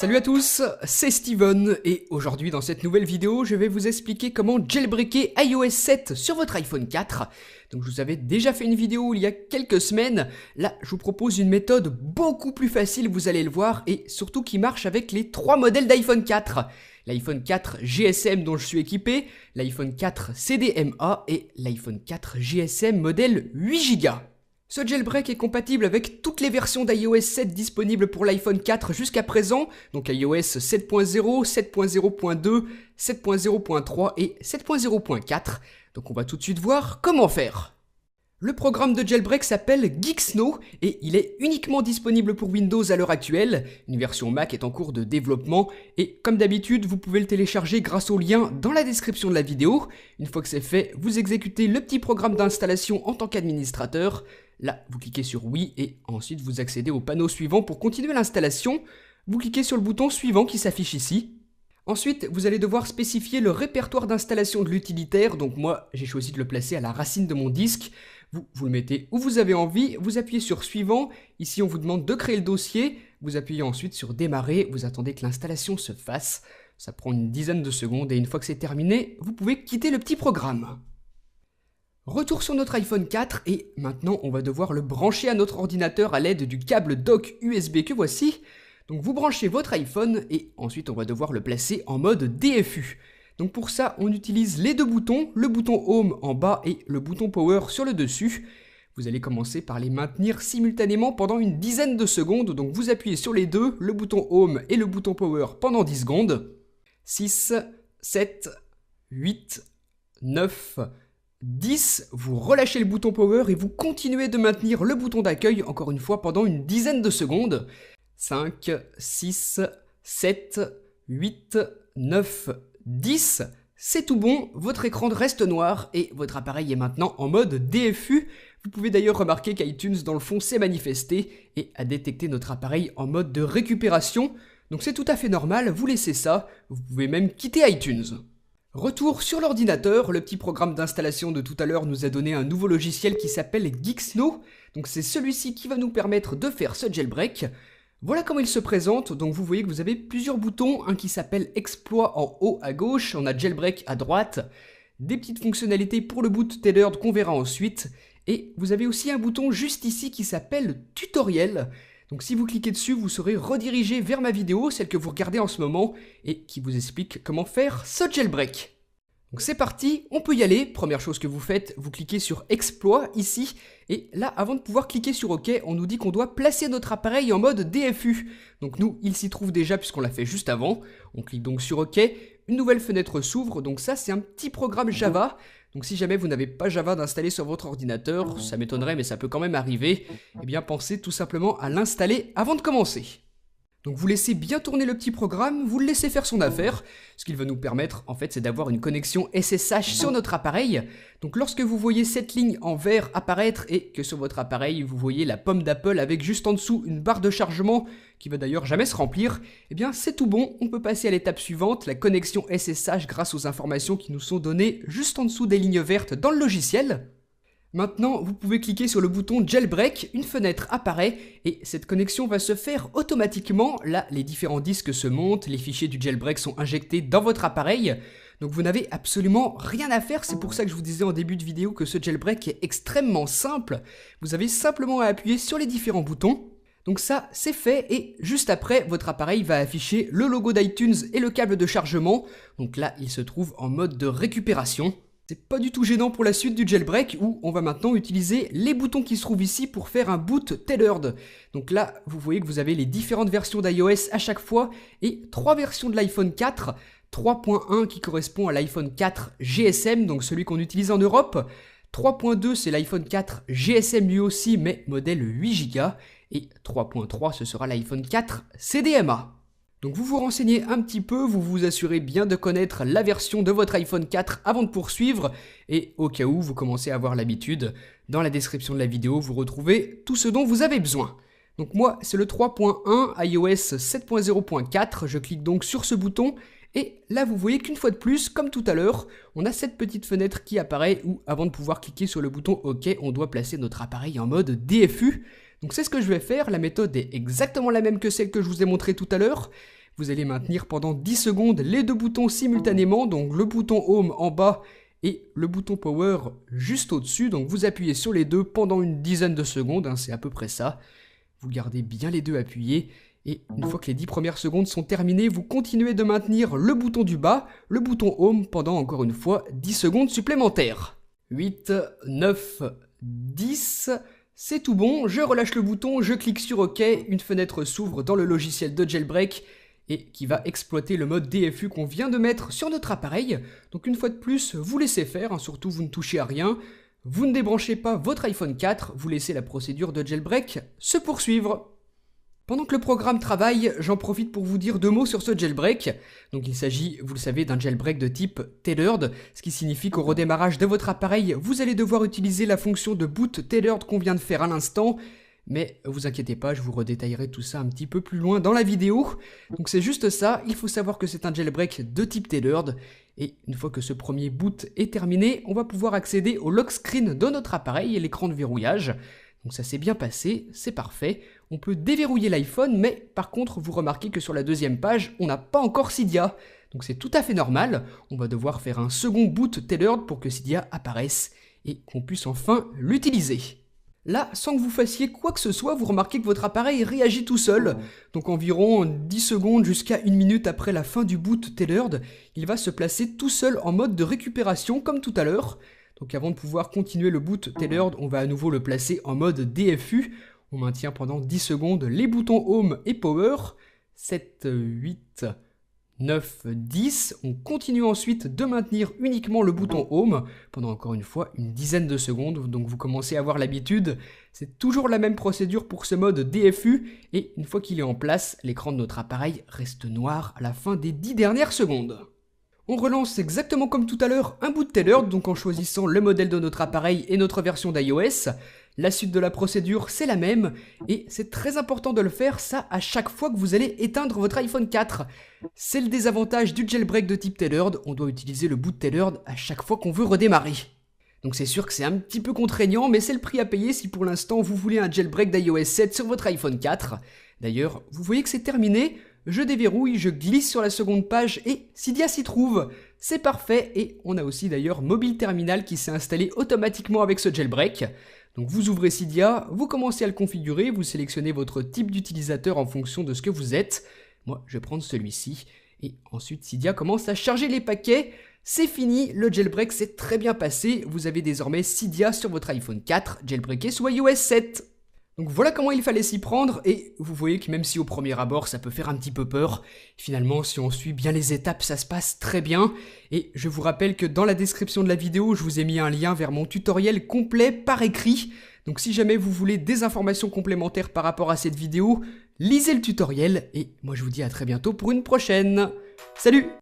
Salut à tous, c'est Steven et aujourd'hui dans cette nouvelle vidéo je vais vous expliquer comment jailbreaker iOS 7 sur votre iPhone 4. Donc je vous avais déjà fait une vidéo il y a quelques semaines, là je vous propose une méthode beaucoup plus facile, vous allez le voir, et surtout qui marche avec les 3 modèles d'iPhone 4. L'iPhone 4 GSM dont je suis équipé, l'iPhone 4 CDMA et l'iPhone 4 GSM modèle 8Go. Ce jailbreak est compatible avec toutes les versions d'iOS 7 disponibles pour l'iPhone 4 jusqu'à présent, donc iOS 7.0, 7.0.2, 7.0.3 et 7.0.4. Donc on va tout de suite voir comment faire. Le programme de jailbreak s'appelle Geeksno et il est uniquement disponible pour Windows à l'heure actuelle. Une version Mac est en cours de développement et comme d'habitude vous pouvez le télécharger grâce au lien dans la description de la vidéo. Une fois que c'est fait, vous exécutez le petit programme d'installation en tant qu'administrateur. Là, vous cliquez sur oui et ensuite vous accédez au panneau suivant pour continuer l'installation. Vous cliquez sur le bouton suivant qui s'affiche ici. Ensuite, vous allez devoir spécifier le répertoire d'installation de l'utilitaire. Donc moi, j'ai choisi de le placer à la racine de mon disque. Vous le mettez où vous avez envie, vous appuyez sur suivant. Ici, on vous demande de créer le dossier. Vous appuyez ensuite sur démarrer. Vous attendez que l'installation se fasse. Ça prend une dizaine de secondes et une fois que c'est terminé, vous pouvez quitter le petit programme. Retour sur notre iPhone 4 et maintenant on va devoir le brancher à notre ordinateur à l'aide du câble dock USB que voici. Donc vous branchez votre iPhone et ensuite on va devoir le placer en mode DFU. Donc pour ça on utilise les deux boutons, le bouton Home en bas et le bouton Power sur le dessus. Vous allez commencer par les maintenir simultanément pendant une dizaine de secondes. Donc vous appuyez sur les deux, le bouton Home et le bouton Power pendant 10 secondes. 6, 7, 8, 9... 10, vous relâchez le bouton Power et vous continuez de maintenir le bouton d'accueil encore une fois pendant une dizaine de secondes. 5, 6, 7, 8, 9, 10, c'est tout bon, votre écran reste noir et votre appareil est maintenant en mode DFU. Vous pouvez d'ailleurs remarquer qu'iTunes dans le fond s'est manifesté et a détecté notre appareil en mode de récupération. Donc c'est tout à fait normal, vous laissez ça, vous pouvez même quitter iTunes. Retour sur l'ordinateur, le petit programme d'installation de tout à l'heure nous a donné un nouveau logiciel qui s'appelle Geeksno. Donc c'est celui-ci qui va nous permettre de faire ce jailbreak. Voilà comment il se présente, donc vous voyez que vous avez plusieurs boutons, un qui s'appelle Exploit en haut à gauche, on a Jailbreak à droite, des petites fonctionnalités pour le boot tailored qu'on verra ensuite, et vous avez aussi un bouton juste ici qui s'appelle Tutoriel. Donc si vous cliquez dessus, vous serez redirigé vers ma vidéo, celle que vous regardez en ce moment, et qui vous explique comment faire ce jailbreak. Donc c'est parti, on peut y aller. Première chose que vous faites, vous cliquez sur Exploit ici, et là, avant de pouvoir cliquer sur OK, on nous dit qu'on doit placer notre appareil en mode DFU. Donc nous, il s'y trouve déjà puisqu'on l'a fait juste avant. On clique donc sur OK, une nouvelle fenêtre s'ouvre, donc ça c'est un petit programme Java. Donc si jamais vous n'avez pas Java d'installer sur votre ordinateur, ça m'étonnerait mais ça peut quand même arriver, eh bien pensez tout simplement à l'installer avant de commencer. Donc vous laissez bien tourner le petit programme, vous le laissez faire son affaire. Ce qu'il va nous permettre en fait c'est d'avoir une connexion SSH sur notre appareil. Donc lorsque vous voyez cette ligne en vert apparaître et que sur votre appareil vous voyez la pomme d'Apple avec juste en dessous une barre de chargement qui va d'ailleurs jamais se remplir, eh bien c'est tout bon, on peut passer à l'étape suivante, la connexion SSH grâce aux informations qui nous sont données juste en dessous des lignes vertes dans le logiciel. Maintenant, vous pouvez cliquer sur le bouton Jailbreak, une fenêtre apparaît et cette connexion va se faire automatiquement. Là, les différents disques se montent, les fichiers du jailbreak sont injectés dans votre appareil. Donc vous n'avez absolument rien à faire, c'est pour ça que je vous disais en début de vidéo que ce jailbreak est extrêmement simple. Vous avez simplement à appuyer sur les différents boutons. Donc ça, c'est fait et juste après, votre appareil va afficher le logo d'iTunes et le câble de chargement. Donc là, il se trouve en mode de récupération. C'est pas du tout gênant pour la suite du jailbreak où on va maintenant utiliser les boutons qui se trouvent ici pour faire un boot tailored. Donc là, vous voyez que vous avez les différentes versions d'iOS à chaque fois et 3 versions de l'iPhone 4. 3.1 qui correspond à l'iPhone 4 GSM, donc celui qu'on utilise en Europe. 3.2 c'est l'iPhone 4 GSM lui aussi mais modèle 8Go. Et 3.3 ce sera l'iPhone 4 CDMA. Donc vous vous renseignez un petit peu, vous vous assurez bien de connaître la version de votre iPhone 4 avant de poursuivre, et au cas où vous commencez à avoir l'habitude, dans la description de la vidéo vous retrouvez tout ce dont vous avez besoin. Donc moi c'est le 3.1 iOS 7.0.4, je clique donc sur ce bouton, et là vous voyez qu'une fois de plus, comme tout à l'heure, on a cette petite fenêtre qui apparaît où avant de pouvoir cliquer sur le bouton OK, on doit placer notre appareil en mode DFU. Donc c'est ce que je vais faire, la méthode est exactement la même que celle que je vous ai montrée tout à l'heure. Vous allez maintenir pendant 10 secondes les deux boutons simultanément, donc le bouton Home en bas et le bouton Power juste au-dessus. Donc vous appuyez sur les deux pendant une dizaine de secondes, hein, c'est à peu près ça. Vous gardez bien les deux appuyés. Et une fois que les 10 premières secondes sont terminées, vous continuez de maintenir le bouton du bas, le bouton Home pendant encore une fois 10 secondes supplémentaires. 8, 9, 10, c'est tout bon, je relâche le bouton, je clique sur OK, une fenêtre s'ouvre dans le logiciel de Jailbreak et qui va exploiter le mode DFU qu'on vient de mettre sur notre appareil. Donc une fois de plus, vous laissez faire, hein, surtout vous ne touchez à rien, vous ne débranchez pas votre iPhone 4, vous laissez la procédure de Jailbreak se poursuivre. Pendant que le programme travaille, j'en profite pour vous dire deux mots sur ce jailbreak. Donc il s'agit, vous le savez, d'un jailbreak de type tethered, ce qui signifie qu'au redémarrage de votre appareil, vous allez devoir utiliser la fonction de boot tethered qu'on vient de faire à l'instant. Mais vous inquiétez pas, je vous redétaillerai tout ça un petit peu plus loin dans la vidéo. Donc c'est juste ça, il faut savoir que c'est un jailbreak de type tethered. Et une fois que ce premier boot est terminé, on va pouvoir accéder au lock screen de notre appareil et l'écran de verrouillage. Donc ça s'est bien passé, c'est parfait. On peut déverrouiller l'iPhone, mais par contre, vous remarquez que sur la deuxième page, on n'a pas encore Cydia. Donc c'est tout à fait normal. On va devoir faire un second boot tethered pour que Cydia apparaisse et qu'on puisse enfin l'utiliser. Là, sans que vous fassiez quoi que ce soit, vous remarquez que votre appareil réagit tout seul. Donc environ 10 secondes jusqu'à 1 minute après la fin du boot tethered, il va se placer tout seul en mode de récupération comme tout à l'heure. Donc avant de pouvoir continuer le boot tethered, on va à nouveau le placer en mode DFU. On maintient pendant 10 secondes les boutons Home et Power. 7, 8, 9, 10. On continue ensuite de maintenir uniquement le bouton Home pendant encore une fois une dizaine de secondes. Donc vous commencez à avoir l'habitude. C'est toujours la même procédure pour ce mode DFU. Et une fois qu'il est en place, l'écran de notre appareil reste noir à la fin des 10 dernières secondes. On relance exactement comme tout à l'heure un boot tethered, donc en choisissant le modèle de notre appareil et notre version d'iOS. La suite de la procédure, c'est la même, et c'est très important de le faire, ça, à chaque fois que vous allez éteindre votre iPhone 4. C'est le désavantage du jailbreak de type tethered, on doit utiliser le boot tethered à chaque fois qu'on veut redémarrer. Donc c'est sûr que c'est un petit peu contraignant, mais c'est le prix à payer si pour l'instant vous voulez un jailbreak d'iOS 7 sur votre iPhone 4. D'ailleurs, vous voyez que c'est terminé. Je déverrouille, je glisse sur la seconde page et Cydia s'y trouve. C'est parfait et on a aussi d'ailleurs Mobile Terminal qui s'est installé automatiquement avec ce jailbreak. Donc vous ouvrez Cydia, vous commencez à le configurer, vous sélectionnez votre type d'utilisateur en fonction de ce que vous êtes. Moi, je vais prendre celui-ci et ensuite Cydia commence à charger les paquets. C'est fini, le jailbreak s'est très bien passé. Vous avez désormais Cydia sur votre iPhone 4 jailbreaké sous iOS 7. Donc voilà comment il fallait s'y prendre, et vous voyez que même si au premier abord ça peut faire un petit peu peur, finalement si on suit bien les étapes ça se passe très bien. Et je vous rappelle que dans la description de la vidéo je vous ai mis un lien vers mon tutoriel complet par écrit. Donc si jamais vous voulez des informations complémentaires par rapport à cette vidéo, lisez le tutoriel, et moi je vous dis à très bientôt pour une prochaine. Salut!